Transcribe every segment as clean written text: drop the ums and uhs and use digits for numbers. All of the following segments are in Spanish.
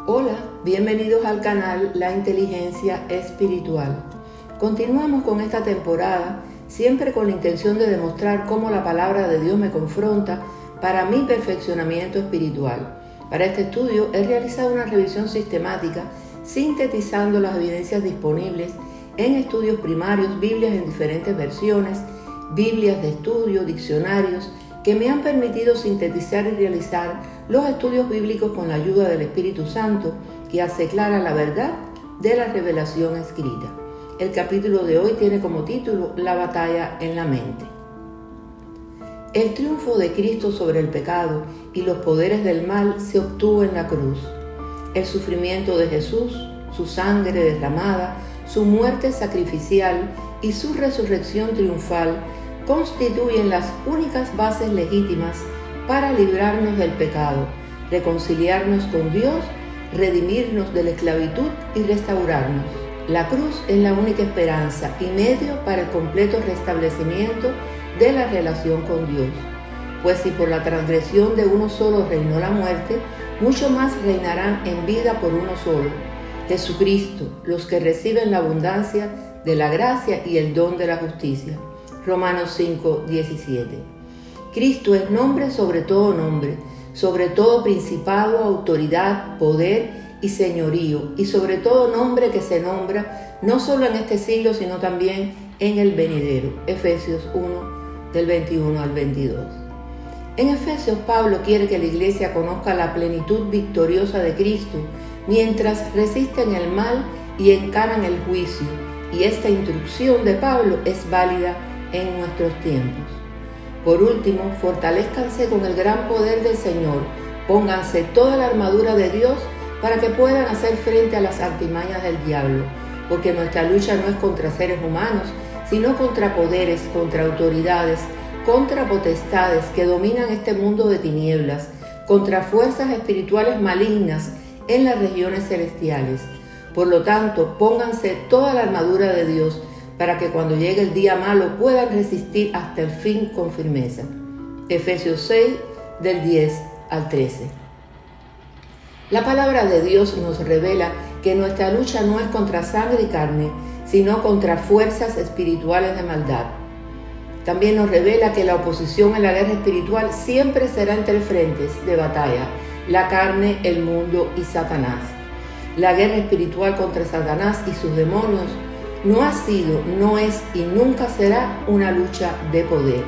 Hola, bienvenidos al canal La Inteligencia Espiritual. Continuamos con esta temporada, siempre con la intención de demostrar cómo la palabra de Dios me confronta para mi perfeccionamiento espiritual. Para este estudio he realizado una revisión sistemática, sintetizando las evidencias disponibles en estudios primarios, Biblias en diferentes versiones, Biblias de estudio, diccionarios, que me han permitido sintetizar y realizar los estudios bíblicos con la ayuda del Espíritu Santo, que hace clara la verdad de la revelación escrita. El capítulo de hoy tiene como título La batalla en la mente. El triunfo de Cristo sobre el pecado y los poderes del mal se obtuvo en la cruz. El sufrimiento de Jesús, su sangre derramada, su muerte sacrificial y su resurrección triunfal constituyen las únicas bases legítimas para librarnos del pecado, reconciliarnos con Dios, redimirnos de la esclavitud y restaurarnos. La cruz es la única esperanza y medio para el completo restablecimiento de la relación con Dios. Pues si por la transgresión de uno solo reinó la muerte, mucho más reinarán en vida por uno solo, Jesucristo, los que reciben la abundancia de la gracia y el don de la justicia. Romanos 5:17. Cristo es nombre sobre todo principado, autoridad, poder y señorío, y sobre todo nombre que se nombra no solo en este siglo, sino también en el venidero. Efesios 1, del 21 al 22. En Efesios, Pablo quiere que la iglesia conozca la plenitud victoriosa de Cristo, mientras resisten el mal y encaran el juicio, y esta instrucción de Pablo es válida en nuestros tiempos. Por último, fortalézcanse con el gran poder del Señor, pónganse toda la armadura de Dios para que puedan hacer frente a las artimañas del diablo, porque nuestra lucha no es contra seres humanos, sino contra poderes, contra autoridades, contra potestades que dominan este mundo de tinieblas, contra fuerzas espirituales malignas en las regiones celestiales. Por lo tanto, pónganse toda la armadura de Dios, para que cuando llegue el día malo puedan resistir hasta el fin con firmeza. Efesios 6, del 10 al 13. La palabra de Dios nos revela que nuestra lucha no es contra sangre y carne, sino contra fuerzas espirituales de maldad. También nos revela que la oposición en la guerra espiritual siempre será entre frentes de batalla: la carne, el mundo y Satanás. La guerra espiritual contra Satanás y sus demonios no ha sido, no es y nunca será una lucha de poder.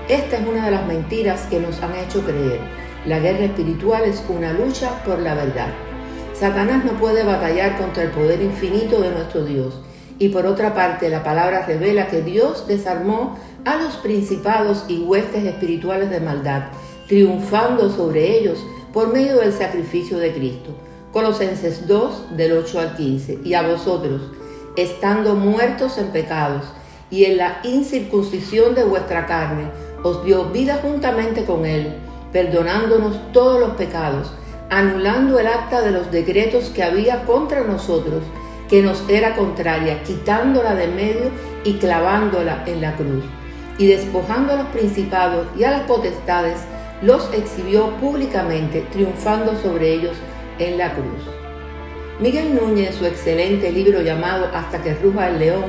Esta es una de las mentiras que nos han hecho creer. La guerra espiritual es una lucha por la verdad. Satanás no puede batallar contra el poder infinito de nuestro Dios. Y por otra parte, la palabra revela que Dios desarmó a los principados y huestes espirituales de maldad, triunfando sobre ellos por medio del sacrificio de Cristo. Colosenses 2, del 8 al 15. Y a vosotros, estando muertos en pecados y en la incircuncisión de vuestra carne, os dio vida juntamente con Él, perdonándonos todos los pecados, anulando el acta de los decretos que había contra nosotros, que nos era contraria, quitándola de medio y clavándola en la cruz. Y despojando a los principados y a las potestades, los exhibió públicamente, triunfando sobre ellos en la cruz. Miguel Núñez, en su excelente libro llamado Hasta que ruja el león,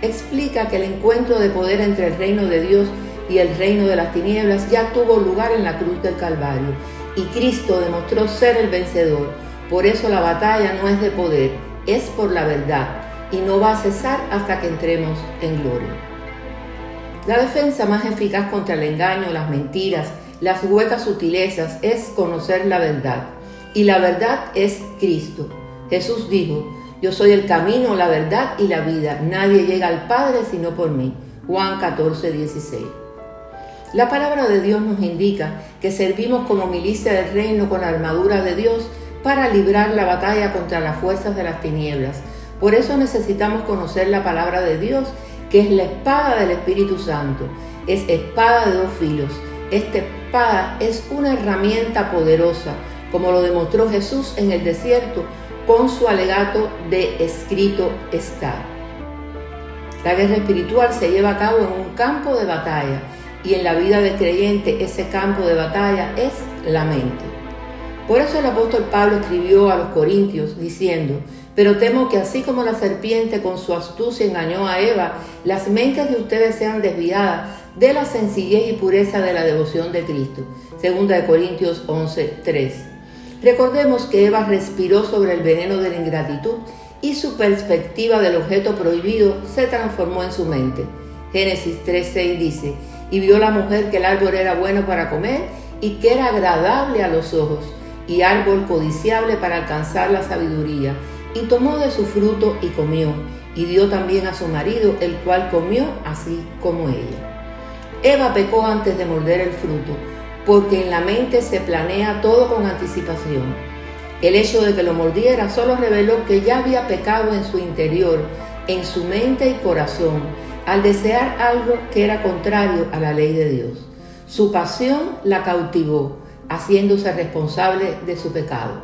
explica que el encuentro de poder entre el reino de Dios y el reino de las tinieblas ya tuvo lugar en la cruz del Calvario, y Cristo demostró ser el vencedor. Por eso la batalla no es de poder, es por la verdad, y no va a cesar hasta que entremos en gloria. La defensa más eficaz contra el engaño, las mentiras, las huecas sutilezas es conocer la verdad, y la verdad es Cristo. Jesús dijo: yo soy el camino, la verdad y la vida. Nadie llega al Padre sino por mí. Juan 14:16. La palabra de Dios nos indica que servimos como milicia del reino con la armadura de Dios para librar la batalla contra las fuerzas de las tinieblas. Por eso necesitamos conocer la palabra de Dios, que es la espada del Espíritu Santo. Es espada de dos filos. Esta espada es una herramienta poderosa, como lo demostró Jesús en el desierto, con su alegato de escrito está. La guerra espiritual se lleva a cabo en un campo de batalla, y en la vida del creyente ese campo de batalla es la mente. Por eso el apóstol Pablo escribió a los Corintios diciendo: pero temo que así como la serpiente con su astucia engañó a Eva, las mentes de ustedes sean desviadas de la sencillez y pureza de la devoción de Cristo. 2 Corintios 11:3. Recordemos que Eva respiró sobre el veneno de la ingratitud y su perspectiva del objeto prohibido se transformó en su mente. Génesis 3:6 dice: y vio la mujer que el árbol era bueno para comer y que era agradable a los ojos, y árbol codiciable para alcanzar la sabiduría, y tomó de su fruto y comió, y dio también a su marido, el cual comió así como ella. Eva pecó antes de morder el fruto, porque en la mente se planea todo con anticipación. El hecho de que lo mordiera solo reveló que ya había pecado en su interior, en su mente y corazón, al desear algo que era contrario a la ley de Dios. Su pasión la cautivó, haciéndose responsable de su pecado.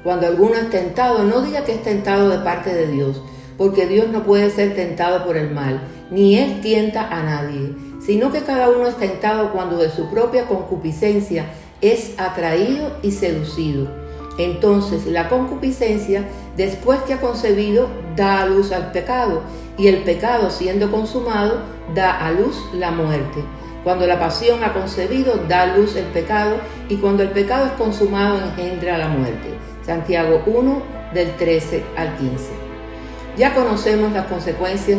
Cuando alguno es tentado, no diga que es tentado de parte de Dios, porque Dios no puede ser tentado por el mal, ni Él tienta a nadie, sino que cada uno es tentado cuando de su propia concupiscencia es atraído y seducido. Entonces la concupiscencia, después que ha concebido, da a luz al pecado, y el pecado, siendo consumado, da a luz la muerte. Cuando la pasión ha concebido, da a luz el pecado, y cuando el pecado es consumado, engendra la muerte. Santiago 1, del 13 al 15. Ya conocemos las consecuencias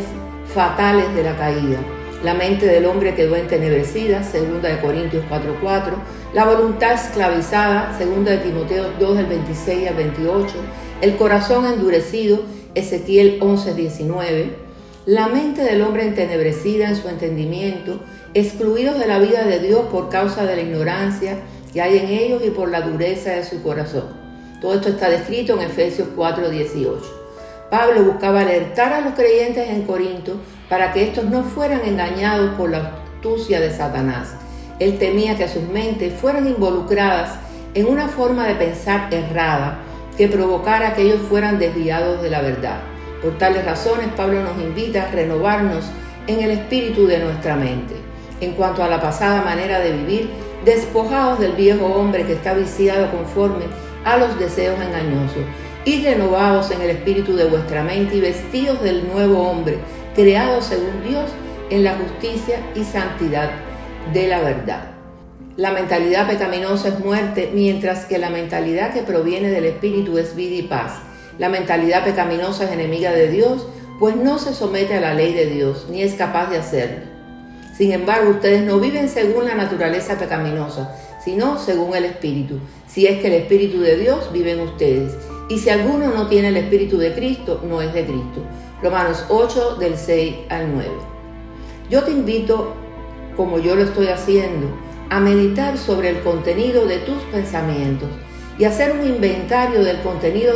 fatales de la caída. La mente del hombre quedó entenebrecida, 2 Corintios 4:4, la voluntad esclavizada, 2 Timoteo 2, del 26 al 28, el corazón endurecido, Ezequiel 11:19, la mente del hombre entenebrecida en su entendimiento, excluidos de la vida de Dios por causa de la ignorancia que hay en ellos y por la dureza de su corazón. Todo esto está descrito en Efesios 4:18. Pablo buscaba alertar a los creyentes en Corinto para que estos no fueran engañados por la astucia de Satanás. Él temía que sus mentes fueran involucradas en una forma de pensar errada que provocara que ellos fueran desviados de la verdad. Por tales razones, Pablo nos invita a renovarnos en el espíritu de nuestra mente. En cuanto a la pasada manera de vivir, despojados del viejo hombre que está viciado conforme a los deseos engañosos, y renovados en el espíritu de vuestra mente y vestidos del nuevo hombre, creado según Dios en la justicia y santidad de la verdad. La mentalidad pecaminosa es muerte, mientras que la mentalidad que proviene del espíritu es vida y paz. La mentalidad pecaminosa es enemiga de Dios, pues no se somete a la ley de Dios, ni es capaz de hacerlo. Sin embargo, ustedes no viven según la naturaleza pecaminosa, sino según el Espíritu, si es que el Espíritu de Dios vive en ustedes. Y si alguno no tiene el Espíritu de Cristo, no es de Cristo. Romanos 8, del 6 al 9. Yo te invito, como yo lo estoy haciendo, a meditar sobre el contenido de tus pensamientos y hacer un inventario del contenido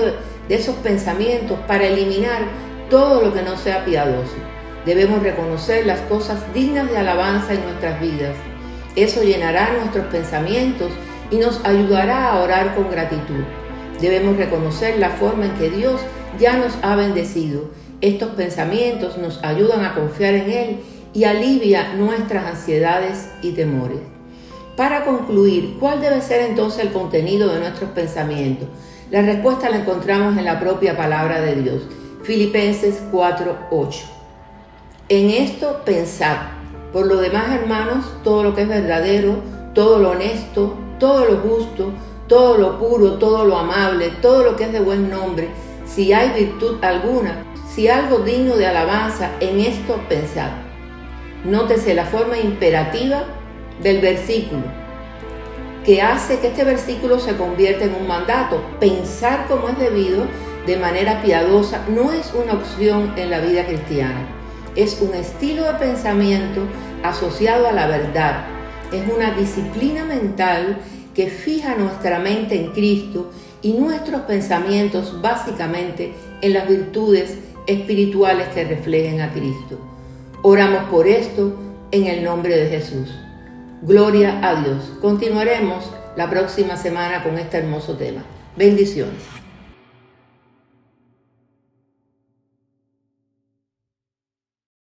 de esos pensamientos para eliminar todo lo que no sea piadoso. Debemos reconocer las cosas dignas de alabanza en nuestras vidas. Eso llenará nuestros pensamientos y nos ayudará a orar con gratitud. Debemos reconocer la forma en que Dios ya nos ha bendecido. Estos pensamientos nos ayudan a confiar en Él y alivia nuestras ansiedades y temores. Para concluir, ¿cuál debe ser entonces el contenido de nuestros pensamientos? La respuesta la encontramos en la propia palabra de Dios. Filipenses 4:8. En esto pensad. Por lo demás, hermanos, todo lo que es verdadero, todo lo honesto, todo lo justo, todo lo puro, todo lo amable, todo lo que es de buen nombre, si hay virtud alguna, si algo digno de alabanza, en esto pensad. Nótese la forma imperativa del versículo, que hace que este versículo se convierta en un mandato. Pensar como es debido, de manera piadosa, no es una opción en la vida cristiana. Es un estilo de pensamiento asociado a la verdad. Es una disciplina mental que fija nuestra mente en Cristo y nuestros pensamientos básicamente en las virtudes espirituales que reflejen a Cristo. Oramos por esto en el nombre de Jesús. Gloria a Dios. Continuaremos la próxima semana con este hermoso tema. Bendiciones.